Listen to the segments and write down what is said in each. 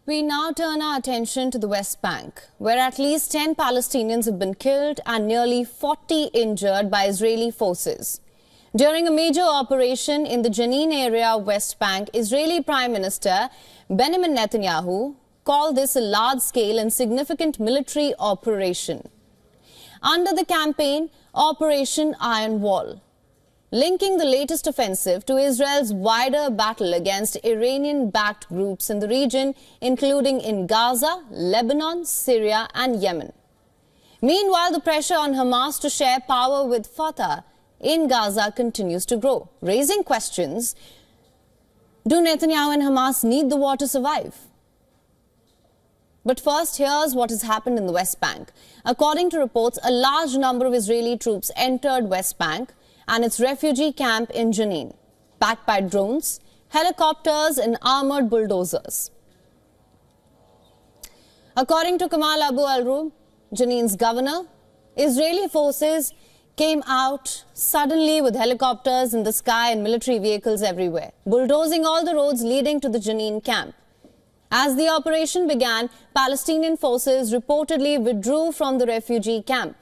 We now turn our attention to the West Bank, where at least 10 Palestinians have been killed and nearly 40 injured by Israeli forces. During a major operation in the Jenin area of West Bank, Israeli Prime Minister Benjamin Netanyahu called this a large-scale and significant military operation. Under the campaign Operation Iron Wall, linking the latest offensive to Israel's wider battle against Iranian-backed groups in the region, including in Gaza, Lebanon, Syria and Yemen. Meanwhile, the pressure on Hamas to share power with Fatah in Gaza continues to grow, raising questions. Do Netanyahu and Hamas need the war to survive? But first, here's what has happened in the West Bank. According to reports, a large number of Israeli troops entered West Bank and its refugee camp in Jenin, backed by drones, helicopters and armored bulldozers. According to Kamal Abu Al-Rub, Jenin's governor, Israeli forces came out suddenly with helicopters in the sky and military vehicles everywhere, bulldozing all the roads leading to the Jenin camp. As the operation began, Palestinian forces reportedly withdrew from the refugee camp,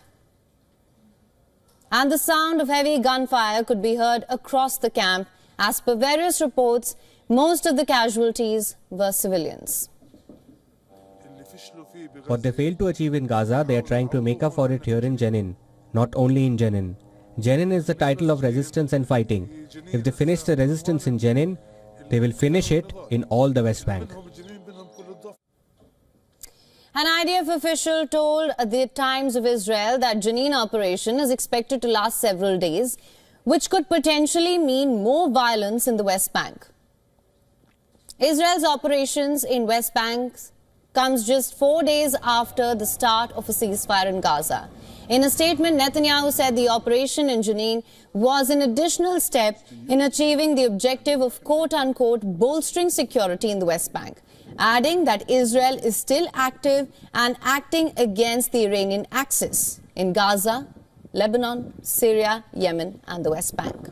and the sound of heavy gunfire could be heard across the camp. As per various reports, most of the casualties were civilians. What they failed to achieve in Gaza, they are trying to make up for it here in Jenin. Not only in Jenin. Jenin is the title of resistance and fighting. If they finish the resistance in Jenin, they will finish it in all the West Bank. An IDF official told the Times of Israel that Jenin operation is expected to last several days, which could potentially mean more violence in the West Bank. Israel's operations in West Bank comes just 4 days after the start of a ceasefire in Gaza. In a statement, Netanyahu said the operation in Jenin was an additional step in achieving the objective of quote-unquote bolstering security in the West Bank, adding that Israel is still active and acting against the Iranian axis in Gaza, Lebanon, Syria, Yemen and the West Bank.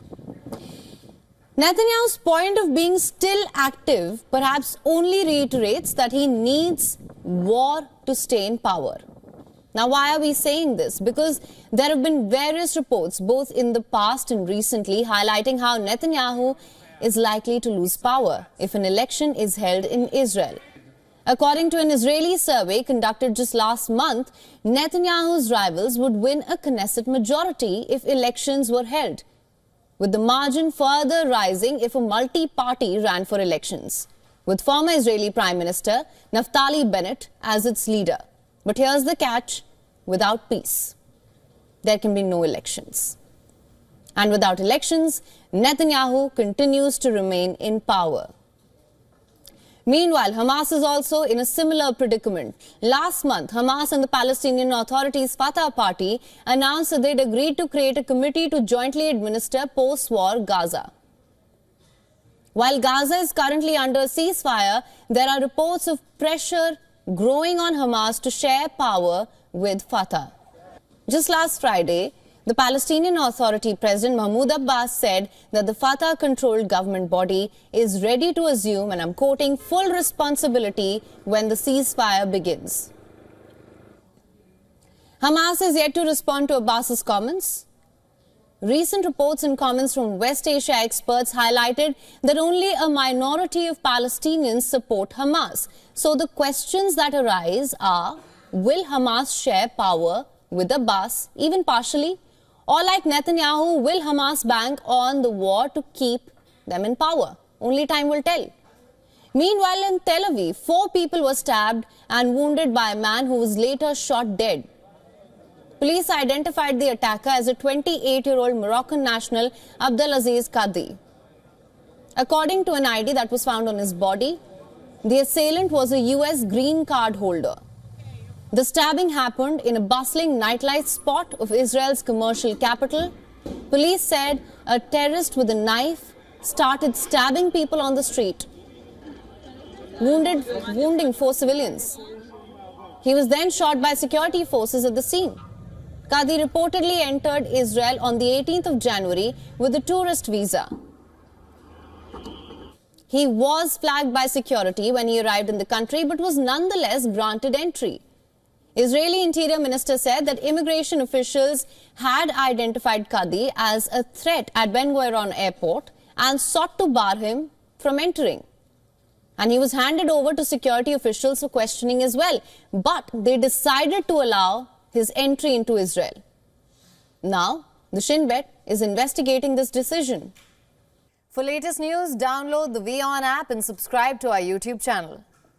Netanyahu's point of being still active perhaps only reiterates that he needs war to stay in power. Now, why are we saying this? Because there have been various reports, both in the past and recently, highlighting how Netanyahu is likely to lose power if an election is held in Israel. According to an Israeli survey conducted just last month, Netanyahu's rivals would win a Knesset majority if elections were held, with the margin further rising if a multi-party ran for elections, with former Israeli Prime Minister Naftali Bennett as its leader. But here's the catch: without peace, there can be no elections. And without elections, Netanyahu continues to remain in power. Meanwhile, Hamas is also in a similar predicament. Last month, Hamas and the Palestinian Authority's Fatah party announced that they'd agreed to create a committee to jointly administer post-war Gaza. While Gaza is currently under a ceasefire, there are reports of pressure growing on Hamas to share power with Fatah. Just last Friday, the Palestinian Authority President Mahmoud Abbas said that the Fatah-controlled government body is ready to assume, and I'm quoting, full responsibility when the ceasefire begins. Hamas is yet to respond to Abbas's comments. Recent reports and comments from West Asia experts highlighted that only a minority of Palestinians support Hamas. So the questions that arise are, will Hamas share power with Abbas, even partially? Or like Netanyahu, will Hamas bank on the war to keep them in power? Only time will tell. Meanwhile, in Tel Aviv, 4 people were stabbed and wounded by a man who was later shot dead. Police identified the attacker as a 28-year-old Moroccan national, Abdelaziz Qadi. According to an ID that was found on his body, the assailant was a US green card holder. The stabbing happened in a bustling nightlife spot of Israel's commercial capital. Police said a terrorist with a knife started stabbing people on the street, wounding 4 civilians. He was then shot by security forces at the scene. Qadi reportedly entered Israel on the 18th of January with a tourist visa. He was flagged by security when he arrived in the country but was nonetheless granted entry. Israeli Interior Minister said that immigration officials had identified Qadi as a threat at Ben Gurion Airport and sought to bar him from entering. And he was handed over to security officials for questioning as well. But they decided to allow his entry into Israel. Now, the Shin Bet is investigating this decision. For latest news, download the WION app and subscribe to our YouTube channel.